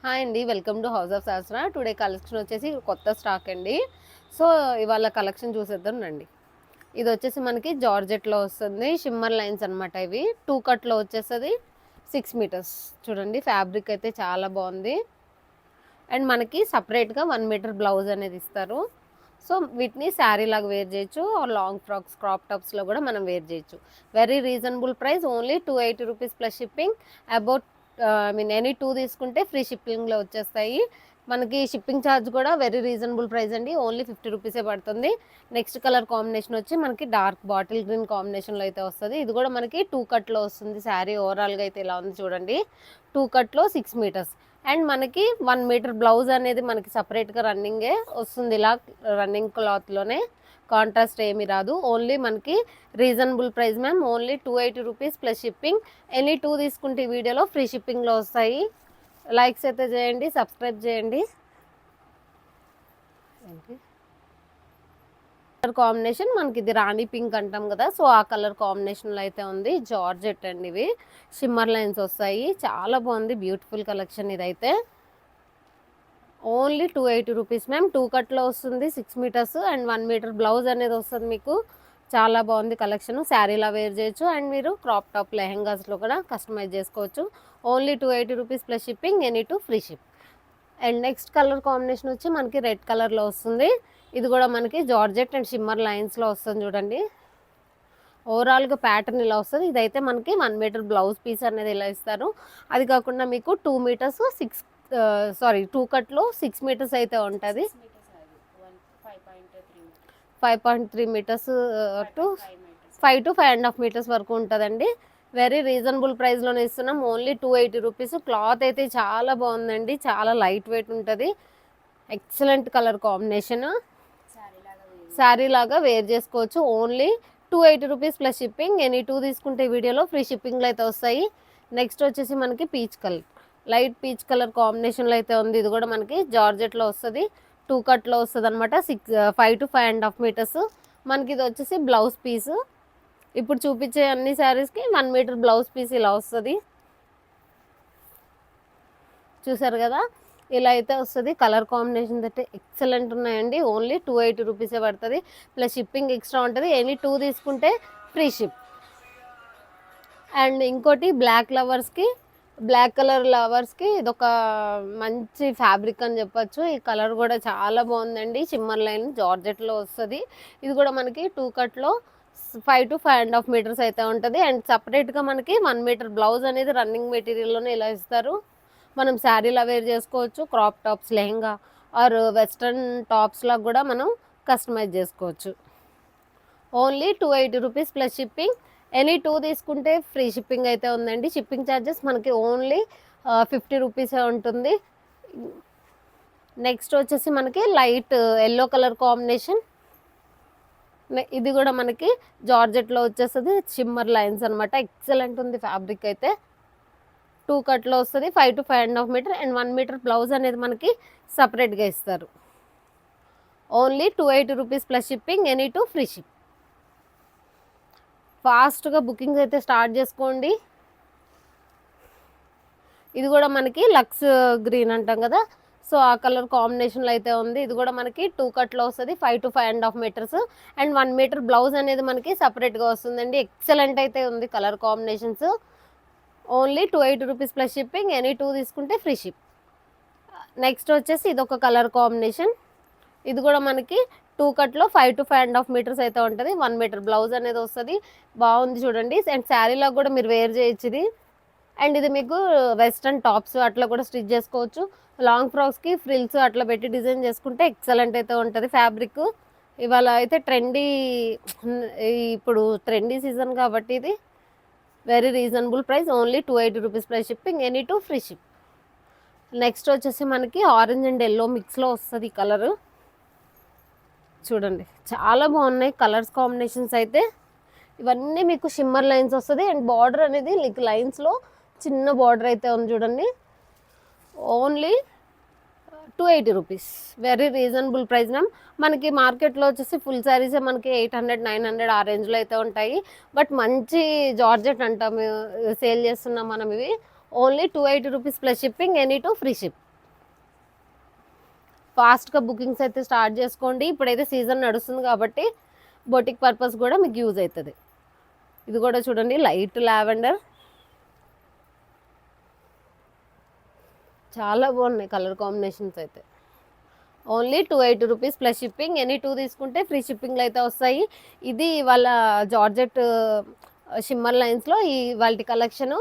Hi అండి, welcome to house of Sahasra. Today collection వచ్చేసి కొత్త స్టాక్ అండి. సో ఇవాళ కలెక్షన్ చూసేద్దాం రండి. ఇది వచ్చేసి మనకి జార్జెట్లో వస్తుంది, షిమ్మర్ లైన్స్ అనమాట. ఇవి 2 కట్లో వచ్చేస్తుంది, 6 మీటర్స్. చూడండి ఫ్యాబ్రిక్ అయితే చాలా బాగుంది. అండ్ మనకి సపరేట్గా 1 మీటర్ బ్లౌజ్ అనేది ఇస్తారు. సో వీటిని శారీ లాగా వేర్ చేయొచ్చు, లాంగ్ ఫ్రాక్స్, క్రాప్ టాప్స్లో కూడా మనం వేర్ చేయొచ్చు. Very reasonable price, only 280 rupees plus shipping. About I mean any 2 తీసుకుంటే ఫ్రీ షిప్పింగ్లో వచ్చేస్తాయి. మనకి షిప్పింగ్ ఛార్జ్ కూడా వెరీ రీజనబుల్ ప్రైస్ అండి, ఓన్లీ 50 రూపీసే పడుతుంది. నెక్స్ట్ కలర్ కాంబినేషన్ వచ్చి మనకి డార్క్ బాటిల్ గ్రీన్ కాంబినేషన్లో అయితే వస్తుంది. ఇది కూడా మనకి 2 కట్లో వస్తుంది. శారీ ఓవరాల్గా అయితే ఇలా ఉంది చూడండి. 2 కట్లో 6 మీటర్స్. అండ్ మనకి 1 మీటర్ బ్లౌజ్ అనేది మనకి సపరేట్గా రన్నింగే వస్తుంది. ఇలా రన్నింగ్ క్లాత్లోనే, కాంట్రాస్ట్ ఏమి రాదు. ఓన్లీ మనకి reasonable price ma'am, only 280 rupees plus shipping. Any 2 తీసుకుంటే ఈ వీడియోలో ఫ్రీ షిప్పింగ్లో వస్తాయి. లైక్స్ అయితే చేయండి, సబ్స్క్రైబ్ చేయండి. కలర్ కాంబినేషన్ మనకి ఇది రాణి పింక్ అంటాం కదా, సో ఆ కలర్ కాంబినేషన్లో అయితే ఉంది. జార్జెట్ అండి, ఇవి షిమ్మర్ లైన్స్ వస్తాయి. చాలా బాగుంది, బ్యూటిఫుల్ కలెక్షన్ ఇదైతే. Only 280 rupees ma'am. 2 కట్లో వస్తుంది, 6 మీటర్స్ అండ్ 1 మీటర్ బ్లౌజ్ అనేది వస్తుంది మీకు. చాలా బాగుంది కలెక్షన్. శారీలా వేర్ చేయొచ్చు అండ్ మీరు క్రాప్ టాప్ లెహెంగాస్లో కూడా కస్టమైజ్ చేసుకోవచ్చు. Only 280 rupees plus shipping, any to free ship. And next colour combination వచ్చి మనకి రెడ్ కలర్లో వస్తుంది. ఇది కూడా మనకి జార్జెట్ అండ్ షిమ్మర్ లైన్స్లో వస్తుంది చూడండి. ఓవరాల్గా ప్యాటర్న్ ఇలా వస్తుంది. ఇదైతే మనకి 1 మీటర్ బ్లౌజ్ పీస్ అనేది ఇలా ఇస్తారు. అది కాకుండా మీకు 2 మీటర్స్ 2 కట్లో 6 మీటర్స్ అయితే ఉంటుంది. 5.3 మీటర్స్ టు 5 to 5.5 మీటర్స్ వరకు ఉంటుందండి. వెరీ రీజనబుల్ ప్రైస్లోనే ఇస్తున్నాం, ఓన్లీ 280 రూపీస్. క్లాత్ అయితే చాలా బాగుందండి, చాలా లైట్ వెయిట్ ఉంటుంది. ఎక్సలెంట్ కలర్ కాంబినేషన్, శారీ లాగా వేర్ చేసుకోవచ్చు. Only 280 rupees plus shipping. Any 2 తీసుకుంటే వీడియోలో ఫ్రీ షిప్పింగ్లో అయితే వస్తాయి. నెక్స్ట్ వచ్చేసి మనకి peach colour, light peach colour కాంబినేషన్లో అయితే ఉంది. ఇది కూడా మనకి జార్జెట్లో వస్తుంది, 2 కట్లో వస్తుంది అనమాట. 5 to 5.5 మీటర్స్. మనకి ఇది వచ్చేసి బ్లౌజ్ పీసు. ఇప్పుడు చూపించే అన్ని శారీస్కి 1 మీటర్ బ్లౌజ్ పీస్ ఇలా వస్తుంది. చూసారు కదా, ఇలా అయితే వస్తుంది. కలర్ కాంబినేషన్స్ అయితే ఎక్సలెంట్ ఉన్నాయండి. ఓన్లీ 280 రూపీసే పడుతుంది, ప్లస్ షిప్పింగ్ ఎక్స్ట్రా ఉంటుంది. ఎనీ 2 తీసుకుంటే ఫ్రీ షిప్. అండ్ ఇంకోటి బ్లాక్ లవర్స్కి, బ్లాక్ కలర్ లవర్స్కి ఇదొక మంచి ఫ్యాబ్రిక్ అని చెప్పచ్చు. ఈ కలర్ కూడా చాలా బాగుందండి. షిమ్మర్ లైన్ జార్జెట్లో వస్తుంది. ఇది కూడా మనకి 2 కట్లో 5 to 5.5 మీటర్స్ అయితే ఉంటుంది. అండ్ సపరేట్గా మనకి 1 మీటర్ బ్లౌజ్ అనేది రన్నింగ్ మెటీరియల్లోనే ఇలా ఇస్తారు. మనం శారీలా వేర్ చేసుకోవచ్చు, crop tops, lehenga or western టాప్స్లా కూడా మనం కస్టమైజ్ చేసుకోవచ్చు. Only 280 rupees plus shipping. Any 2 తీసుకుంటే ఫ్రీ షిప్పింగ్ అయితే ఉందండి. షిప్పింగ్ ఛార్జెస్ మనకి ఓన్లీ 50 రూపీసే ఉంటుంది. నెక్స్ట్ వచ్చేసి మనకి లైట్ ఎల్లో కలర్ కాంబినేషన్. ఇది కూడా మనకి జార్జెట్లో వచ్చేస్తుంది, షిమ్మర్ లైన్స్ అనమాట. ఎక్సలెంట్ ఉంది ఫ్యాబ్రిక్ అయితే. 2 కట్లో వస్తుంది, 5 to 5.5 meter and 1 meter blouse అనేది మనకి సపరేట్గా ఇస్తారు. Only 280 rupees plus shipping, any 2 free ship. ఫాస్ట్గా బుకింగ్స్ అయితే స్టార్ట్ చేసుకోండి. ఇది కూడా మనకి లక్స్ గ్రీన్ అంటాం కదా, సో ఆ కలర్ కాంబినేషన్లో అయితే ఉంది. ఇది కూడా మనకి 2 కట్లో వస్తుంది, 5 to 5.5 meters and 1 meter blouse అనేది మనకి సపరేట్గా వస్తుందండి. ఎక్సలెంట్ అయితే ఉంది colour combinations. Only 280 rupees plus shipping, any 2 తీసుకుంటే ఫ్రీ షిప్. నెక్స్ట్ వచ్చేసి ఇదొక కలర్ కాంబినేషన్. ఇది కూడా మనకి 2 కట్లో 5 to 5.5 మీటర్స్ అయితే ఉంటుంది. 1 మీటర్ బ్లౌజ్ అనేది వస్తుంది. బాగుంది చూడండి. అండ్ శారీలో కూడా మీరు వేర్ చేయొచ్చు ఇది. అండ్ ఇది మీకు వెస్ట్రన్ టాప్స్ అట్లా కూడా స్టిచ్ చేసుకోవచ్చు. లాంగ్ ఫ్రాక్స్కి ఫ్రిల్స్ అట్లా పెట్టి డిజైన్ చేసుకుంటే ఎక్సలెంట్ అయితే ఉంటుంది ఫ్యాబ్రిక్. ఇవాళ అయితే ఇప్పుడు ట్రెండీ సీజన్ కాబట్టి ఇది very reasonable price, only 280 rupees plus shipping, any 2 free ship. Next వచ్చేసి మనకి ఆరెంజ్ అండ్ ఎల్లో మిక్స్లో వస్తుంది కలరు. చూడండి చాలా బాగున్నాయి కలర్స్ కాంబినేషన్స్ అయితే. ఇవన్నీ మీకు షిమ్మర్ లైన్స్ వస్తుంది అండ్ బార్డర్ అనేది లైన్స్లో చిన్న బార్డర్ అయితే ఉంది చూడండి. Only 280 rupees, very reasonable price ma'am. మనకి మార్కెట్లో వచ్చేసి ఫుల్ శారీసే మనకి 800, 900 ఆ రేంజ్లో అయితే ఉంటాయి. బట్ మంచి జార్జెట్ అంటాం సేల్ చేస్తున్నాం మనం. ఇవి only 280 rupees plus shipping, any 2 free ship. ఫాస్ట్గా బుకింగ్స్ అయితే స్టార్ట్ చేసుకోండి. ఇప్పుడైతే సీజన్ నడుస్తుంది కాబట్టి బొటిక్ పర్పస్ కూడా మీకు యూజ్ అవుతుంది. ఇది కూడా చూడండి, లైట్ లావెండర్, చాలా బాగున్నాయి కలర్ కాంబినేషన్స్ అయితే. Only 280 rupees plus shipping. Any 2 తీసుకుంటే ఫ్రీ షిప్పింగ్లో అయితే వస్తాయి. ఇది వాళ్ళ జార్జెట్ షిమ్మర్ లైన్స్లో ఈ వాళ్ళ collection.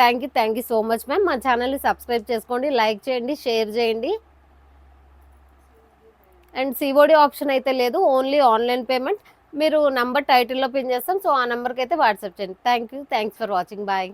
Thank you so much ma'am. మా ఛానల్ని సబ్స్క్రైబ్ చేసుకోండి, లైక్ చేయండి, షేర్ చేయండి. అండ్ సిఓడి ఆప్షన్ అయితే లేదు, ఓన్లీ ఆన్లైన్ పేమెంట్. మీరు నంబర్ టైటిల్లో పిన్ చేస్తాం, సో ఆ నెంబర్కి అయితే వాట్సాప్ చేయండి. Thanks for watching. బాయ్.